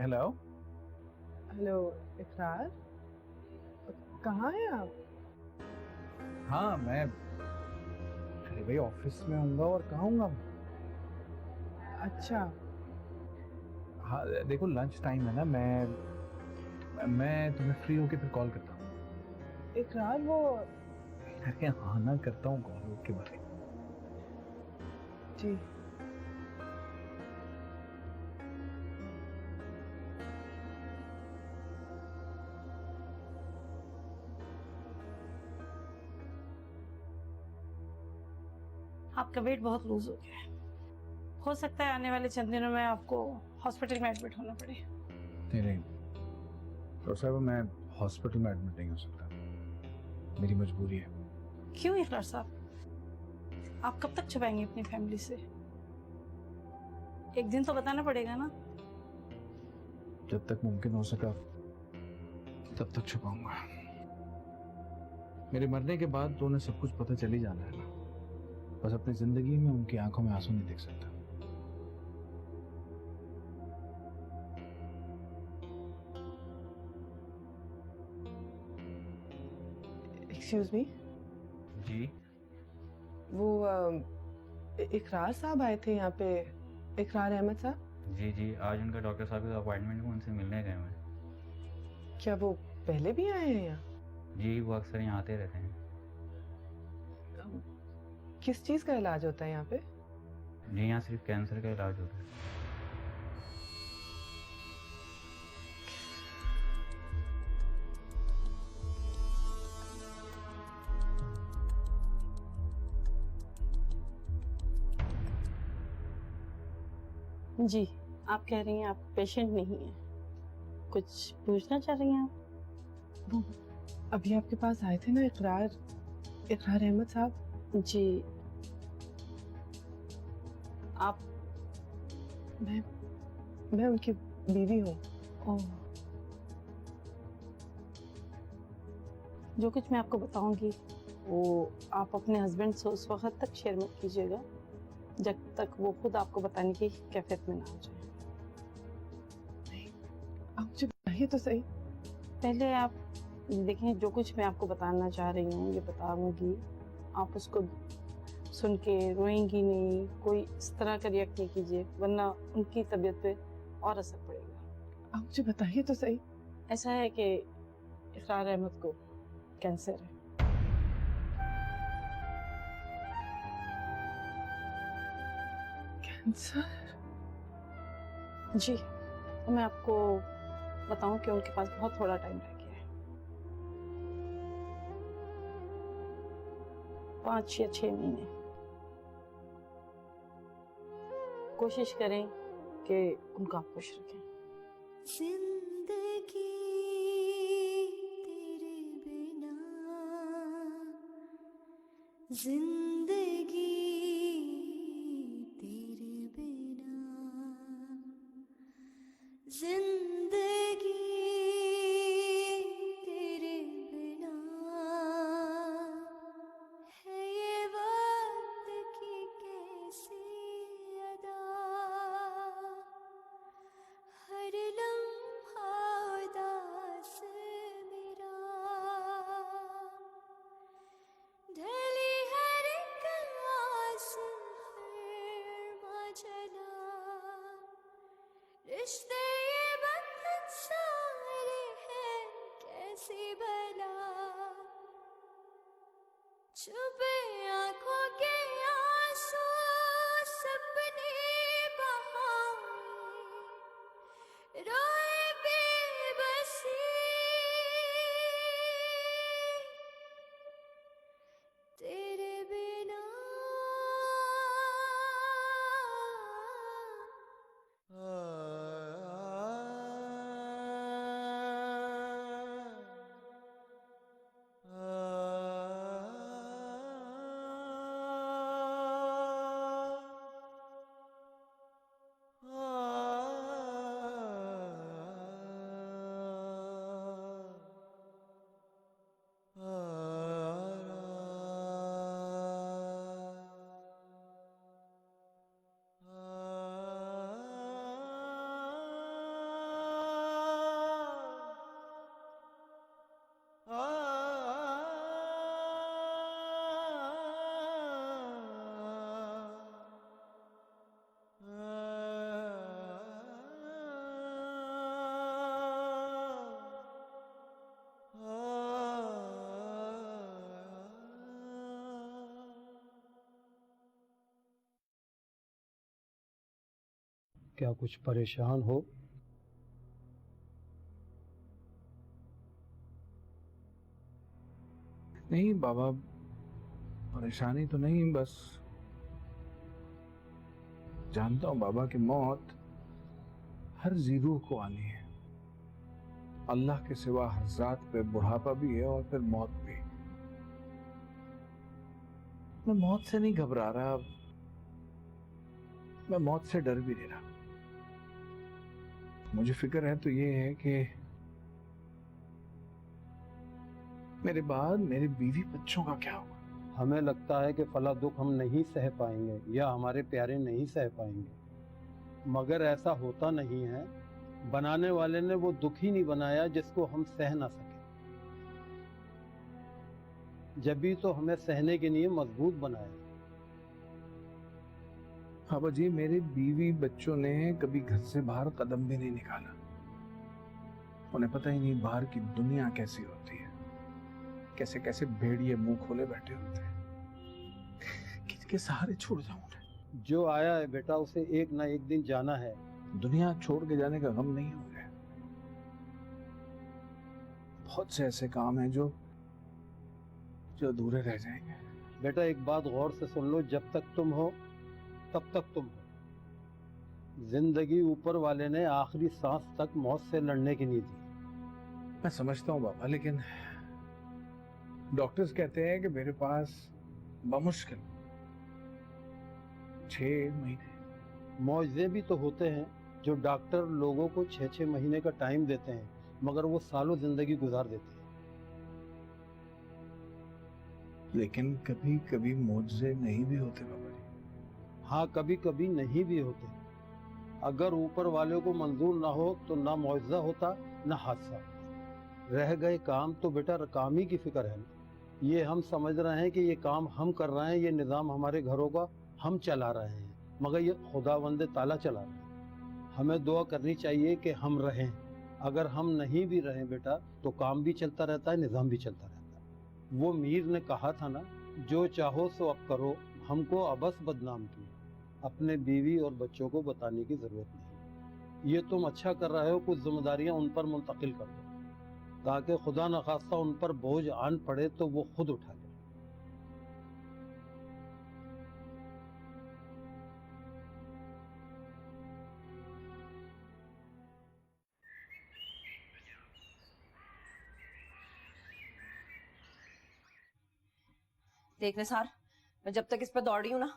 Hello. Hello इकरार, कहाँ हैं आप? हाँ मैं, अरे भाई ऑफिस में हूँगा और कहाँ हूँगा मैं। अच्छा। हाँ देखो लंच टाइम है ना, मैं तुम्हें फ्री होके फिर कॉल करता हूँ। इकरार वो। अरे हाँ ना, करता हूँ कॉल, ओके बाय। जी। आपका वेट बहुत लूज हो गया है। हो सकता है आने वाले चंद दिनों में आपको हॉस्पिटल में एडमिट होना पड़े। नहीं नहीं डॉक्टर साहब, मैं हॉस्पिटल में एडमिट नहीं हो सकता, मेरी मजबूरी है। क्यों इकरार साहब, आप कब तक छुपाएंगे अपनी फैमिली से? एक दिन तो बताना पड़ेगा ना। जब तक मुमकिन हो सका तब तक छुपाऊंगा। मेरे मरने के बाद तो उन्हें सब कुछ पता चल ही जाना है ना। बस अपनी जिंदगी में उनकी आंखों में आंसू नहीं देख सकता। Excuse me. जी वो इकरार साहब आए थे यहाँ पे। इकरार अहमद साहब। जी जी, आज उनका डॉक्टर साहब के अपॉइंटमेंट में उनसे मिलने गए मैं। क्या वो पहले भी आए हैं यहाँ? जी, वो अक्सर यहाँ आते रहते हैं। किस चीज़ का इलाज होता है यहाँ पे? जी, यहाँ सिर्फ कैंसर का इलाज होता है। जी, आप कह रही हैं आप पेशेंट नहीं हैं, कुछ पूछना चाह रही हैं आप? वो अभी आपके पास आए थे ना इकरार, इकरार अहमद साहब। जी। आप? मैं उनकी बीवी हूँ। ओह, जो कुछ मैं आपको बताऊंगी वो आप अपने हस्बैंड से उस वक्त तक शेयर मत कीजिएगा जब तक वो खुद आपको बताने की कैफियत में ना आ जाए। आप मुझे बताइए तो सही। पहले आप देखें, जो कुछ मैं आपको बताना चाह रही हूँ ये बताऊंगी, आप उसको सुन के रोएंगी नहीं, कोई इस तरह का रिएक्ट नहीं कीजिए वरना उनकी तबीयत पे और असर पड़ेगा। आप मुझे बताइए तो सही। ऐसा है कि इकरार अहमद को कैंसर है। कैंसर? जी, तो मैं आपको बताऊं कि उनके पास बहुत थोड़ा टाइम रह गया है, 5 या 6 महीने। कोशिश करें कि उनको आप खुश रखें। जिंदगी तेरे बिना, जिंदगी तेरे बिना, जिंदगी तेरे बिना है ये वक्त की कैसी अदा, हर लम्हा उदास मेरा, ढली हर एक आस हर माजला, रिश्ते ये बंधन सारे हैं कैसी भला, छुपे आंखों के आंसू सपने बहाए, रोए बेबसी तेरे बिना। क्या कुछ परेशान हो? नहीं बाबा, परेशानी तो नहीं, बस जानता हूँ बाबा कि मौत हर जी रूह को आनी है। अल्लाह के सिवा हर जात पे बुढ़ापा भी है और फिर मौत भी। मैं मौत से नहीं घबरा रहा, मैं मौत से डर भी नहीं रहा। मुझे फिक्र है तो ये है कि मेरे बाद मेरे बीवी बच्चों का क्या होगा। हमें लगता है कि फला दुख हम नहीं सह पाएंगे या हमारे प्यारे नहीं सह पाएंगे, मगर ऐसा होता नहीं है। बनाने वाले ने वो दुख ही नहीं बनाया जिसको हम सह ना सके। जब भी तो हमें सहने के लिए मजबूत बनाया। बाबा जी, मेरे बीवी बच्चों ने कभी घर से बाहर कदम भी नहीं निकाला। उन्हें पता ही नहीं बाहर की दुनिया कैसी होती है, कैसे कैसे भेड़िए मुंह खोले बैठे होते हैं। किसके सहारे छोड़ जाऊं उन्हें? जो आया है बेटा, उसे एक ना एक दिन जाना है। दुनिया छोड़ के जाने का गम नहीं हो गया। बहुत से ऐसे काम हैं जो अधूरे रह जाएंगे। बेटा एक बात गौर से सुन लो, जब तक तुम हो तब तक तुम हो। जिंदगी ऊपर वाले ने आखिरी सांस तक मौत से लड़ने की नहीं दी। मैं समझता हूँ बाबा, लेकिन डॉक्टर्स कहते हैं कि मेरे पास बमुश्किल 6 महीने। मौजे भी तो होते हैं जो डॉक्टर लोगों को 6-6 महीने का टाइम देते हैं, मगर वो सालों जिंदगी गुजार देते हैं। लेकिन कभी कभी मुआवजे नहीं भी होते बाबा जी। हाँ, कभी कभी नहीं भी होते। अगर ऊपर वाले को मंजूर ना हो तो ना मुआवजा होता ना हादसा। रह गए काम तो बेटा काम ही की फिक्र है ना। ये हम समझ रहे हैं कि ये काम हम कर रहे हैं, ये निज़ाम हमारे घरों का हम चला रहे हैं, मगर ये खुदावंद ताला चला रहे हैं। हमें दुआ करनी चाहिए कि हम रहें। अगर हम नहीं भी रहें बेटा तो काम भी चलता रहता है, निज़ाम भी चलता रहता है। वो मीर ने कहा था ना, जो चाहो सो अब करो, हमको अबस बदनाम किया। अपने बीवी और बच्चों को बताने की जरूरत नहीं। ये तुम अच्छा कर रहे हो, कुछ जिम्मेदारियां उन पर मुंतकिल कर दो ताकि खुदा न खास्ता उन पर बोझ आन पड़े तो वो खुद उठा ले। देखने सार, मैं जब तक इस पर दौड़ रही हूँ ना,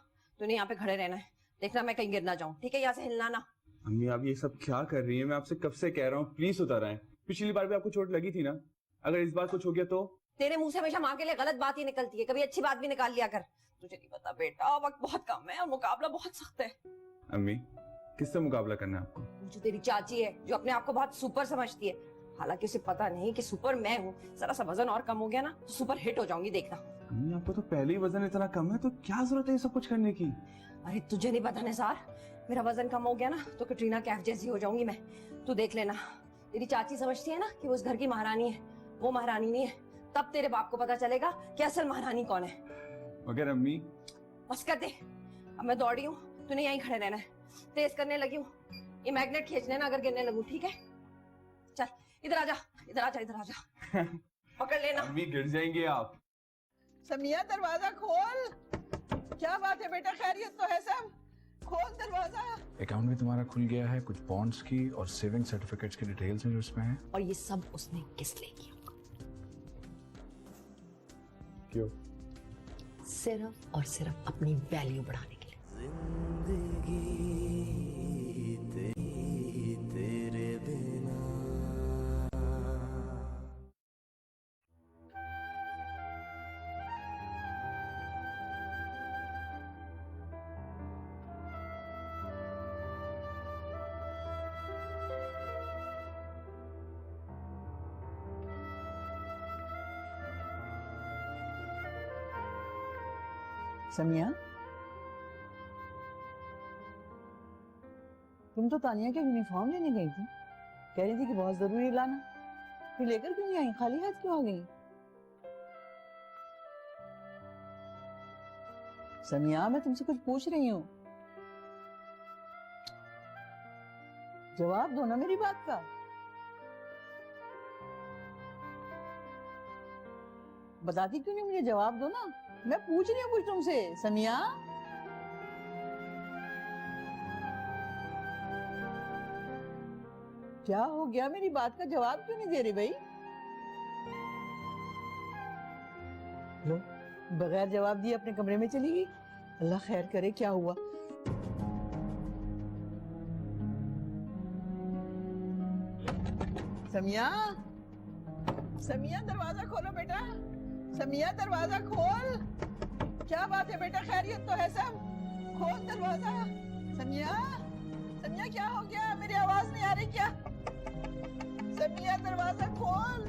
तूने यहाँ पे खड़े रहना है। देखना मैं कहीं गिर ना जाऊँ, ठीक है? यहाँ से हिलना ना। अम्मी आप ये सब क्या कर रही हैं? मैं आपसे कब से कह रहा हूँ प्लीज उतर आए। पिछली बार भी आपको चोट लगी थी ना, अगर इस बार कुछ हो गया तो? तेरे मुंह से हमेशा माँ के लिए गलत बात ही निकलती है, कभी अच्छी बात भी निकाल लिया कर। तुझे नहीं पता बेटा, वक्त बहुत कम है और मुकाबला बहुत सख्त है। अम्मी किससे मुकाबला करना है आपको? मुझे तेरी चाची है जो अपने आप को बहुत सुपर समझती है, हालांकि उसे पता नहीं कि सुपर मैं हूँ। जरा सा वजन और कम हो गया ना तो सुपर हिट हो जाऊंगी, देखना। अम्मी आपको तो पहले ही वजन इतना कम है, तो क्या जरूरत है ये सब कुछ करने की? अरे तुझे नहीं पता निसार, मेरा वजन कम हो गया ना तो कैटरीना कैफ जैसी हो जाऊंगी मैं। तू देख लेना। तेरी चाची समझती है ना कि वो उस घर की महारानी है, वो महारानी नहीं है। तब तेरे बाप को पता चलेगा कि असल महारानी कौन है। मगर अम्मी। बस कर दे, अब मैं दौड़ी हूँ, तूने यहीं खड़े रहना है। तेज करने लगी हूँ, ये मैग्नेट खींच लेना अगर गिरने लगूं, ठीक है? चल इधर आजा, इधर आजा, इधर आजा। पकड़ लेना। अम्मी गिर जाएंगे आप। समिया दरवाजा खोल। क्या बात है बेटा, खैरियत तो है सब? खोल दरवाजा। अकाउंट भी तुम्हारा खुल गया है, कुछ बॉन्ड्स की और सेविंग सर्टिफिकेट्स की डिटेल्स हैं जो इसमें हैं। और ये सब उसने किस लिए किया? क्यों? सिर्फ और सिर्फ अपनी वैल्यू बढ़ाने के लिए। समिया, तुम तो तानिया के यूनिफॉर्म लेने गई थी, कह रही थी कि बहुत जरूरी लाना, फिर लेकर क्यों नहीं आई? खाली हाथ क्यों आ गई? समिया मैं तुमसे कुछ पूछ रही हूँ। जवाब दो ना मेरी बात का। बताती क्यों नहीं मुझे? जवाब दो ना, मैं पूछ रही हूँ कुछ तुमसे। समिया, क्या हो गया? मेरी बात का जवाब क्यों नहीं दे रही भाई? लो, बगैर जवाब दिए अपने कमरे में चली गई। अल्लाह खैर करे, क्या हुआ? समिया, समिया दरवाजा खोलो बेटा। समिया दरवाजा खोल। क्या बात है बेटा, खैरियत तो है सब? खोल दरवाजा। समिया, समिया क्या हो गया? मेरी आवाज नहीं आ रही क्या? समिया दरवाजा खोल।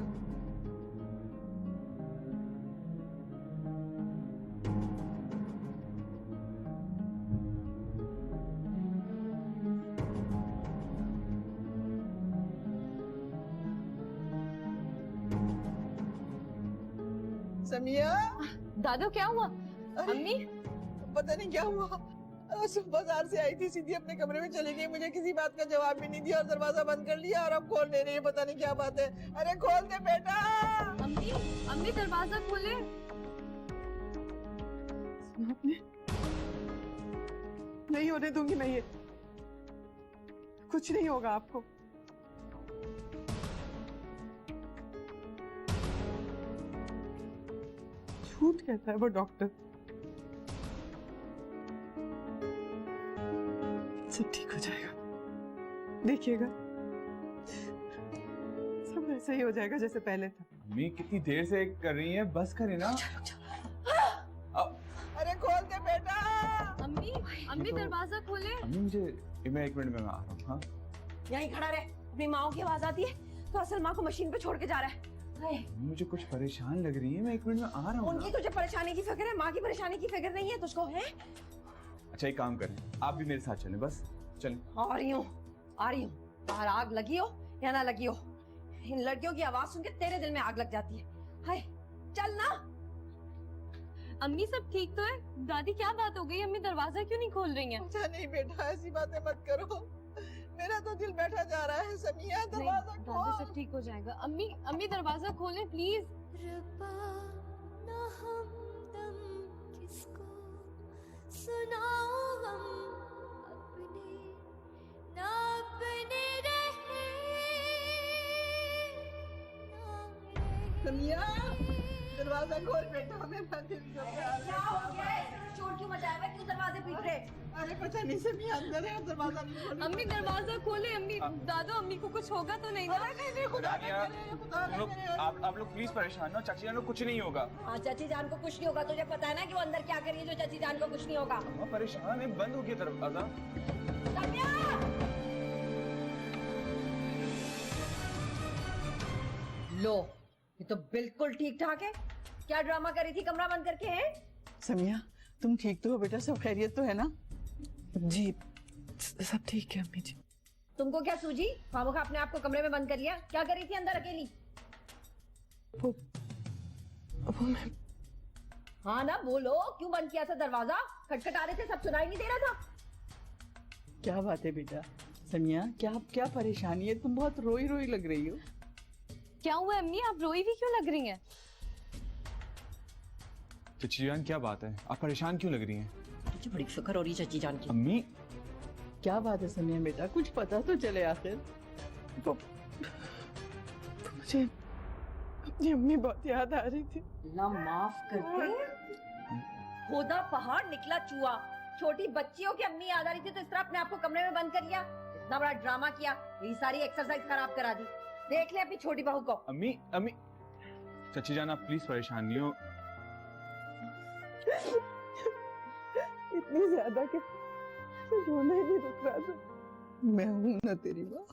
समिया, दादू क्या हुआ? अरे, अम्मी? पता नहीं क्या हुआ। सुबह बाजार से आई थी, सीधी अपने कमरे में चली गई, मुझे किसी बात का जवाब भी नहीं दिया और दरवाजा बंद कर लिया और अब खोल ले रही है। पता नहीं क्या बात है। अरे खोल दे बेटा। अम्मी, अम्मी दरवाजा खोले। आपने नहीं होने दूंगी मैं ये। कुछ नहीं होगा आपको। झूठ कहता है वो डॉक्टर। सब ठीक हो जाएगा, देखिएगा। सब ऐसे ही हो जाएगा जैसे पहले था। अम्मी कितनी देर से कर रही है, बस करें ना। अरे खोल दे बेटा। अम्मी, अम्मी दरवाजा खोले। अम्मी मुझे, मैं 1 मिनट में आ रहा हूँ। हाँ यहीं खड़ा रहे। अपनी माँ की आवाज आती है तो असल माँ को मशीन पे छोड़ के जा रहा है। मुझे कुछ परेशान लग रही है, मैं 1 मिनट में आ रहा हूँ। उनकी तुझे परेशानी की फिक्र है, माँ की परेशानी की फिक्र नहीं है तुझको, है? अच्छा एक काम करें, आप भी मेरे साथ चलें, बस चलें। आ रही हूँ, आ रही हूँ। बाहर आग लगी हो या ना लगी हो, इन लड़कियों की आवाज सुन के तेरे दिल में आग लग जाती है। हाय चल ना। अम्मी सब ठीक तो है? दादी क्या बात हो गई? अम्मी दरवाजा क्यों नहीं खोल रही हैं? अच्छा नहीं बेटा, ऐसी बातें मत करो, मेरा तो दिल बैठा जा रहा है। समिया दरवाजा दादी खोल। सब ठीक हो जाएगा। अम्मी, अम्मी दरवाजा खोलें प्लीज। रब्बा ना हमदम किसको सुनाओ हम अपने, ना अपने रहे ना रहे। समिया दरवाजा खोल बेटा, मेरा दिल घबरा क्या रहा हो गया है? शोर क्यों मचाया हुआ है? क्यों दरवाजे पीट रहे? अरे पता नहीं, समिया अंदर है, दरवाजा नहीं खोल। अम्मी दरवाजा खोले। अम्मी, दादू अम्मी को कुछ होगा तो नहीं ना? नहीं खुदा ना करे, खुदा ना करे। आप लोग प्लीज परेशान ना, चाची जान को कुछ नहीं होगा। हाँ चाची जान को कुछ नहीं होगा। तुझे पता है ना कि वो अंदर क्या करिए जो चाची जान को कुछ नहीं होगा। अम्मा परेशान है, बंद हो गया दरवाजा। लो, ये तो बिल्कुल ठीक ठाक है। क्या ड्रामा करी थी कमरा बंद करके? है समिया तुम ठीक तो हो बेटा? सब खैरियत तो है ना? जी सब ठीक है अम्मी जी। तुमको क्या सूझी? खामोखा अपने आप को कमरे में बंद कर लिया। क्या करी थी अंदर अकेली? वो मैं हाँ ना बोलो, क्यों बंद किया था दरवाजा? खटखटा रहे थे, सब सुनाई नहीं दे रहा था? क्या बात है बेटा? समिया क्या परेशानी है? तुम बहुत रोई रोई लग रही हो। क्या हुआ अम्मी, आप रोई भी क्यों लग रही हैं? चाची जान क्या बात है, आप परेशान क्यों लग रही हैं? मुझे बड़ी फिक्र हो रही चाची जान की। अम्मी क्या बात है समिया बेटा, कुछ पता तो चले आखिर। वो मुझे अपनी अम्मी बहुत याद आ रही थी। अल्लाह माफ करते, खुदा पहाड़ निकला चूहा। छोटी बच्चियों की अम्मी याद आ रही थी तो इस तरह अपने आप को कमरे में बंद कर लिया। इतना बड़ा ड्रामा किया, ये सारी एक्सरसाइज खराब करा दी। देख ले अपनी छोटी बहू को। अम्मी अम्मी चाची जान आप प्लीज परेशान नहीं हो। इतनी ज्यादा कि रोना ही नहीं रुक रहा था। मैं हूं ना तेरी माँ,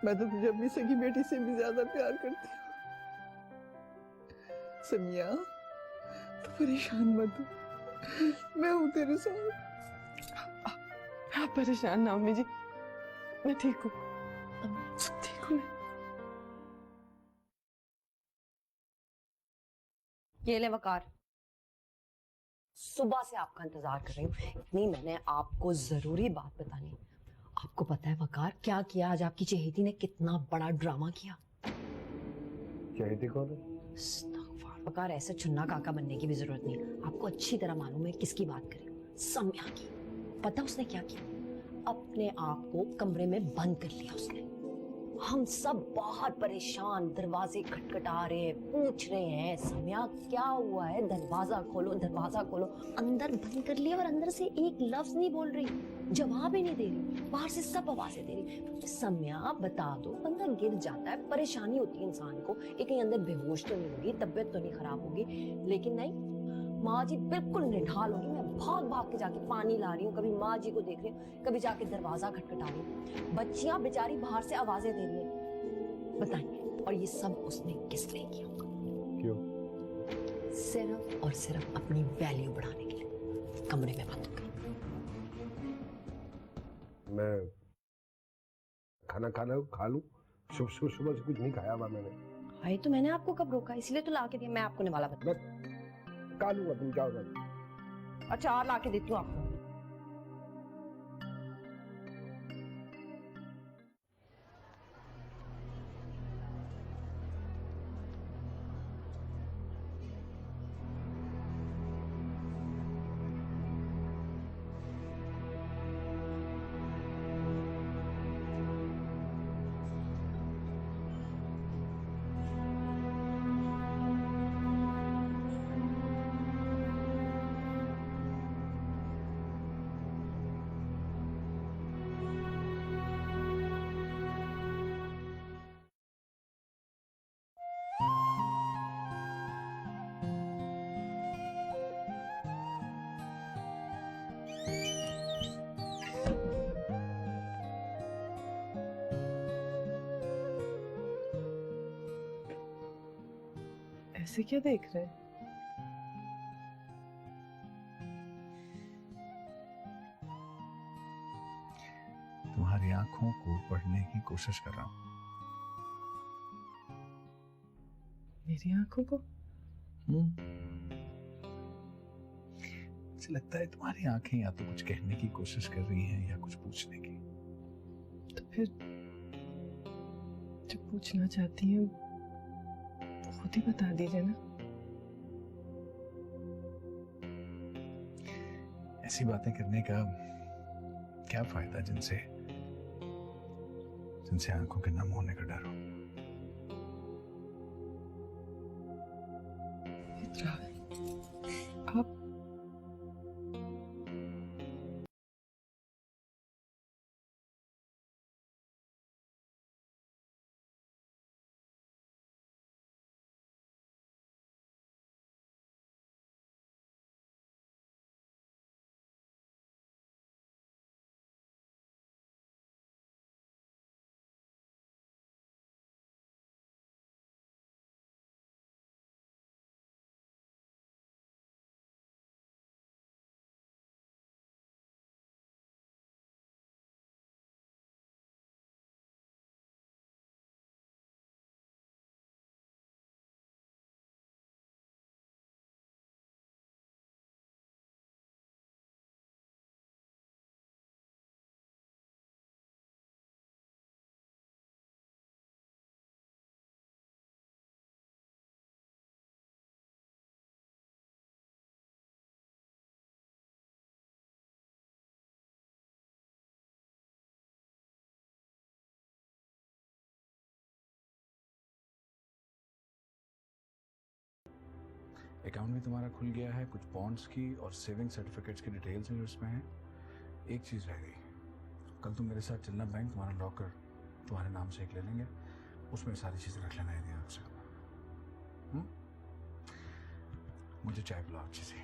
मैं तो तुझे अपनी सगी बेटी से भी ज्यादा प्यार करती हूँ। समिया तू परेशान मत हो, मैं हूं तेरे साथ। आप परेशान ना अम्मी जी, मैं ठीक हूँ, ठीक हूँ। ये ले वकार, सुबह से आपका इंतजार कर रही हूँ। नहीं, मैंने आपको जरूरी बात बतानी। आपको पता है वकार क्या किया आज आपकी चहेती ने? कितना बड़ा ड्रामा किया। चहेती कौन है? अस्तगफुर। वकार ऐसे चुन्ना काका बनने की भी जरूरत नहीं। आपको अच्छी तरह मालूम है किसकी बात करें। सम्या की। पता उसने क्या किया? अपने आप को कमरे में बंद कर लिया उसने। हम सब बाहर परेशान, दरवाजे खटखटा रहे हैं, पूछ रहे हैं सम्या क्या हुआ है, दरवाजा खोलो दरवाजा खोलो। अंदर बंद कर लिया और अंदर से एक लफ्ज नहीं बोल रही, जवाब ही नहीं दे रही। बाहर से सब आवाजें दे रही। सम्या बता दो, बंदा गिर जाता है, परेशानी होती है इंसान को, एक कहीं अंदर बेहोश तो नहीं होगी, तबीयत तो नहीं खराब होगी, लेकिन नहीं, माँ जी बिल्कुल निढाल होगी। मैं भाग भाग के जाके पानी ला रही हूँ, कभी माँ जी को देख रही हूँ, कभी जाके दरवाजा खटखटा रही हूँ। बच्चियां बेचारी बाहर से आवाजें दे रही हैं। बताइए, और ये सब उसने किस लिए किया? क्यों? सिर्फ और सिर्फ अपनी वैल्यू बढ़ाने के लिए कमरे में बंद हो गई। मैं खाना खा लूं? सुबह से कुछ नहीं खाया हुआ मैंने। भाई तो मैंने आपको कब रोका? इसलिए तो ला के दिया। मैं आपको निवाला बता खा लूंगा, तुम क्या होगा? अच्छा और ला के देती हूँ आपको। ऐसे क्या देख रहे हैं? तुम्हारी आंखों को पढ़ने की कोशिश कर रहा हूं। मेरी आंखों को? मुझे लगता है तुम्हारी आंखें या तो कुछ कहने की कोशिश कर रही हैं या कुछ पूछने की। तो फिर जो पूछना चाहती हैं तो खुद ही बता दीजिए ना। ऐसी बातें करने का क्या फायदा जिनसे आंखों के नम होने का डर हो। आप अकाउंट भी तुम्हारा खुल गया है, कुछ बॉन्ड्स की और सेविंग सर्टिफिकेट्स की डिटेल्स भी उसमें हैं। एक चीज़ रह गई, कल तुम मेरे साथ चलना बैंक, तुम्हारा लॉकर तुम्हारे नाम से एक ले लेंगे, उसमें सारी चीज़ें रख लेना है ध्यान से। मुझे चाय पिलाओ अच्छी सी।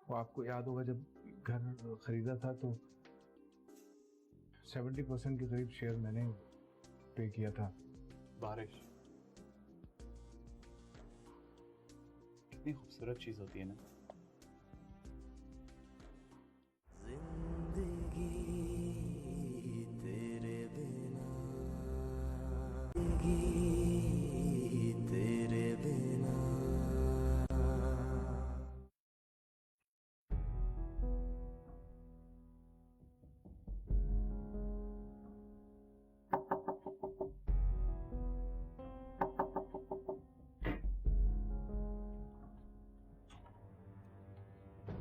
वो आपको याद होगा जब घर खरीदा था तो 70% के करीब शेयर मैंने पे किया था। बारिश कितनी खूबसूरत चीज होती है ना।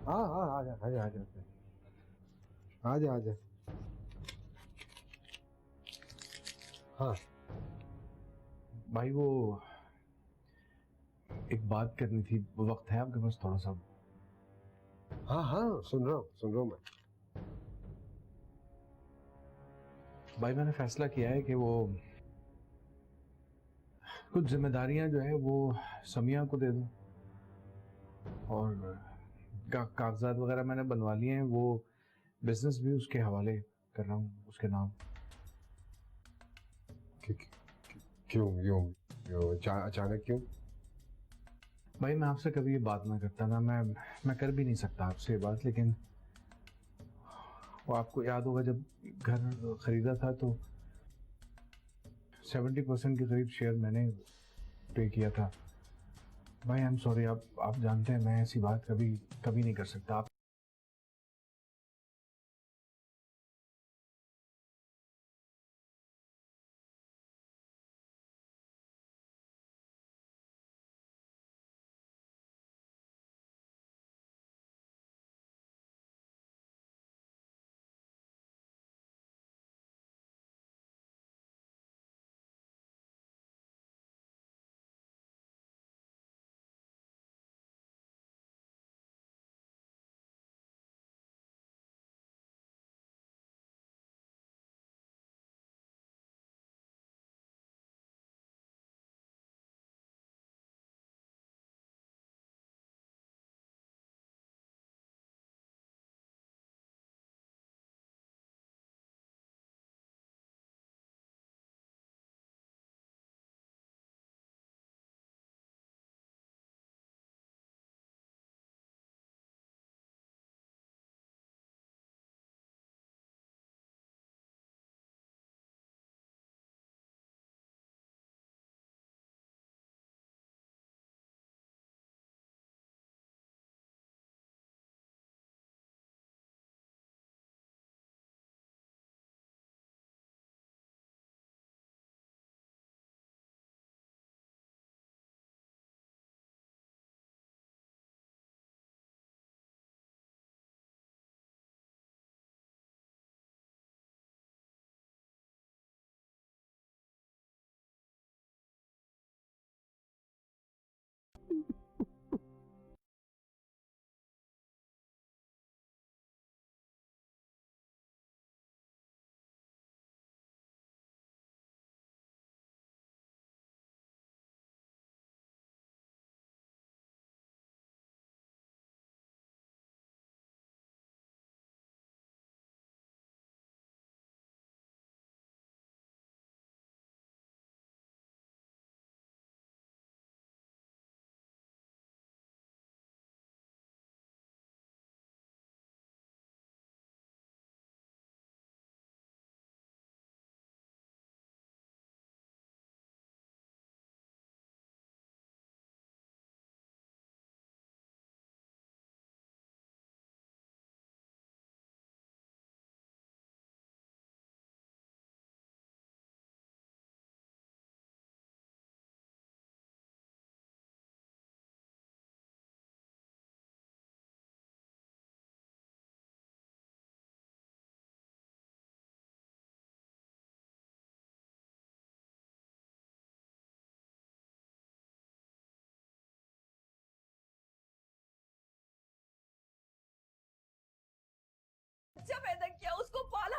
हाँ हाँ आजा आजा आजा आजा आजा। हाँ भाई वो एक बात करनी थी, वक्त है आपके पास थोड़ा सा? हाँ हाँ सुन रहा हूँ मैं। भाई मैंने फैसला किया है कि वो कुछ जिम्मेदारियां जो है वो समिया को दे दूं, और कागजात वगैरह मैंने बनवा लिए हैं, वो बिजनेस भी उसके हवाले कर रहा हूँ, उसके नाम। क्यों यूं अचानक क्यों? भाई मैं आपसे कभी ये बात ना करता ना, मैं कर भी नहीं सकता आपसे ये बात, लेकिन वो आपको याद होगा जब घर खरीदा था तो 70% के करीब शेयर मैंने पे किया था। भाई आई एम सॉरी, आप जानते हैं मैं ऐसी बात कभी कभी नहीं कर सकता। आप बच्चा पैदा किया, उसको पाला।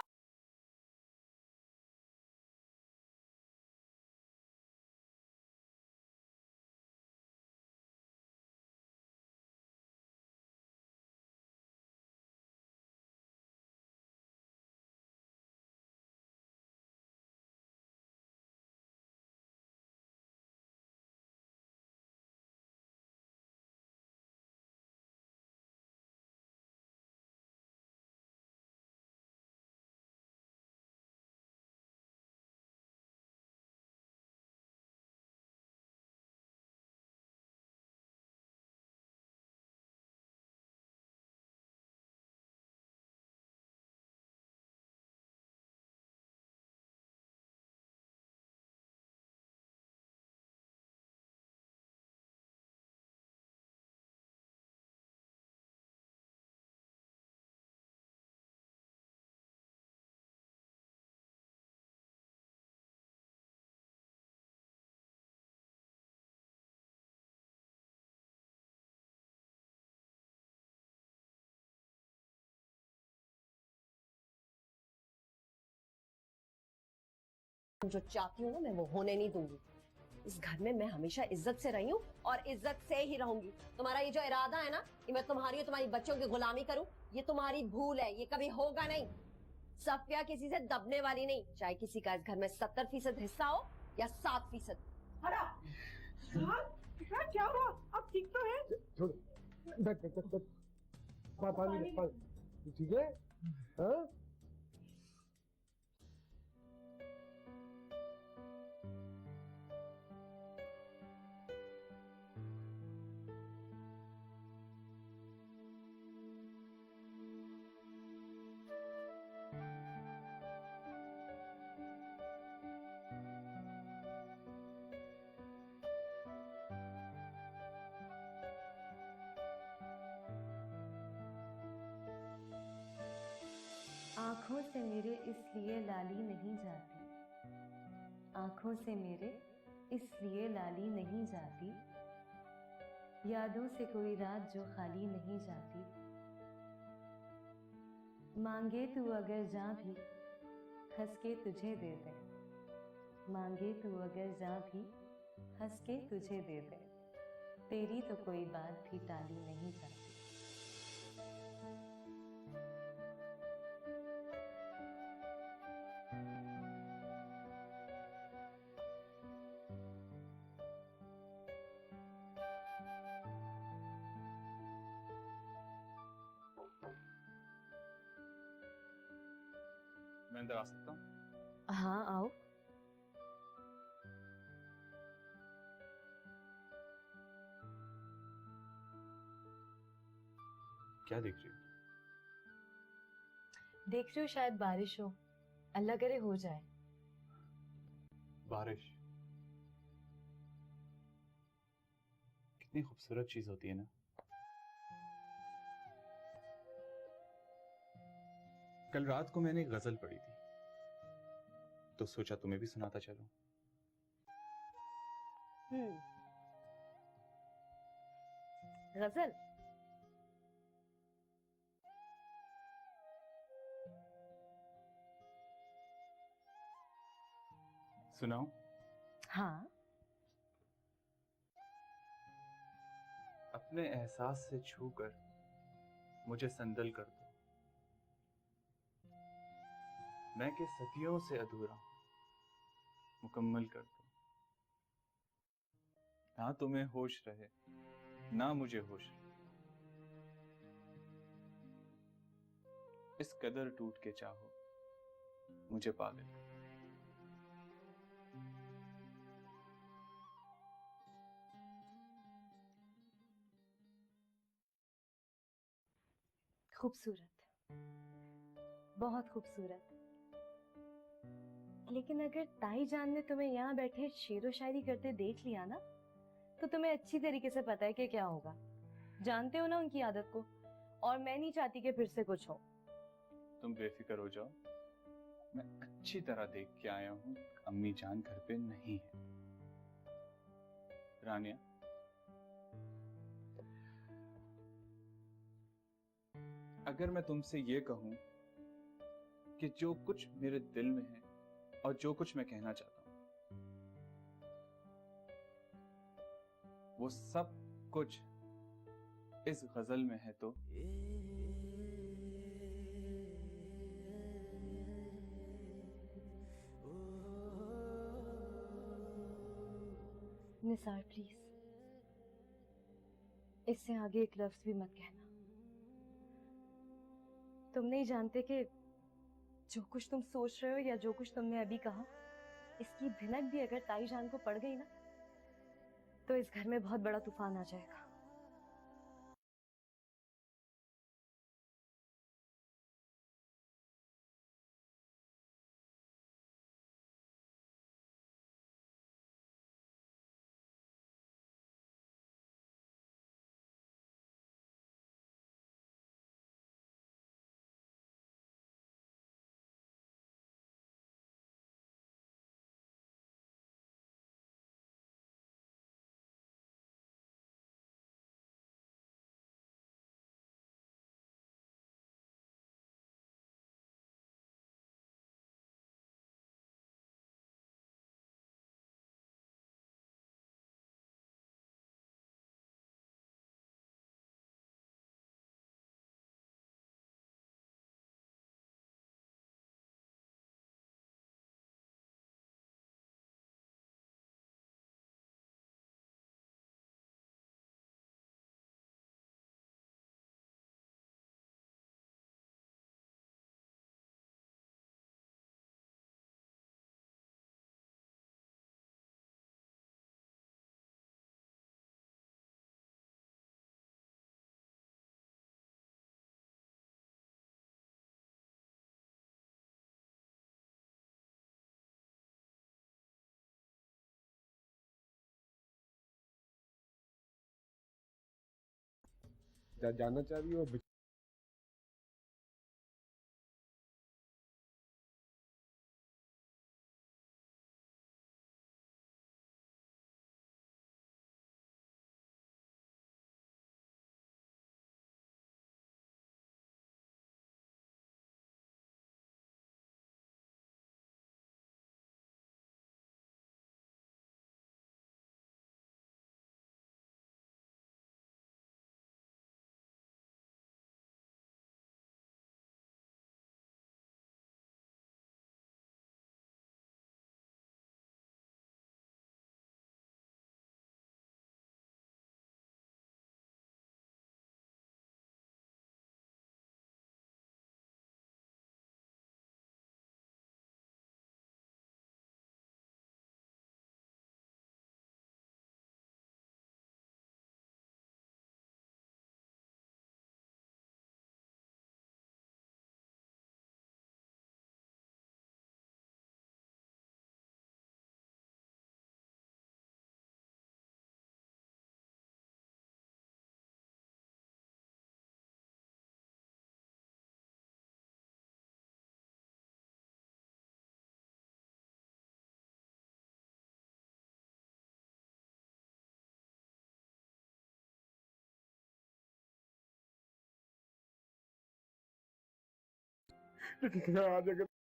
जो चाहती हूँ ना मैं वो होने नहीं दूंगी। इस घर में मैं हमेशा इज्जत से रही हूँ और इज्जत से ही रहूंगी। तुम्हारा ये जो इरादा है ना कि मैं तुम्हारी और तुम्हारी बच्चों की गुलामी करूं, ये तुम्हारी भूल है, ये कभी होगा नहीं। सफिया किसी से दबने वाली नहीं, चाहे किसी का इस घर में 70% हिस्सा हो या 7%। क्या हुआ? आप ठीक तो है? छोड़, बैठ बैठ बैठ, पानी पानी, ठीक है? हाँ? आँखों से मेरे इसलिए लाली नहीं जाती, आँखों से मेरे इसलिए लाली नहीं जाती, यादों से कोई रात जो खाली नहीं जाती। मांगे तू अगर जा भी हंस के तुझे दे दे, मांगे तू अगर जा भी हंस के तुझे दे दे, तेरी तो कोई बात भी टाली नहीं जाती। मैं अंदर आ सकता हूँ? हाँ आओ। क्या देख रही हो? देख रही हो शायद बारिश हो, अल्लाह करे हो जाए। बारिश कितनी खूबसूरत चीज होती है ना। कल रात को मैंने एक गजल पढ़ी थी, तो सोचा तुम्हें भी सुनाता चलूं। गजल? सुनाऊं? हाँ। अपने एहसास से छूकर मुझे संदल कर दो, मैं के सदियों से अधूरा मुकम्मल कर दो। ना तुम्हें होश रहे ना मुझे होश रहे, इस कदर टूट के चाहो मुझे पागल कर। खूबसूरत, बहुत खूबसूरत। लेकिन अगर ताई जान ने तुम्हें यहाँ बैठे शेरो शायरी करते देख लिया ना, तो तुम्हें अच्छी तरीके से पता है कि क्या होगा। जानते हो ना उनकी आदत को, और मैं नहीं चाहती कि फिर से कुछ हो। तुम बेफिक्र हो जाओ, मैं अच्छी तरह देख के आया हूँ अम्मी जान घर पे नहीं है। रानिया, अगर मैं तुमसे ये कहूं कि जो कुछ मेरे दिल में है और जो कुछ मैं कहना चाहता हूं, वो सब कुछ इस गजल में है, तो निसार प्लीज, इससे आगे एक लफ्ज भी मत कहना। तुम नहीं जानते कि जो कुछ तुम सोच रहे हो या जो कुछ तुमने अभी कहा, इसकी भिनक भी अगर ताई जान को पड़ गई ना, तो इस घर में बहुत बड़ा तूफान आ जाएगा। जाना चाह रही हो? आज अगर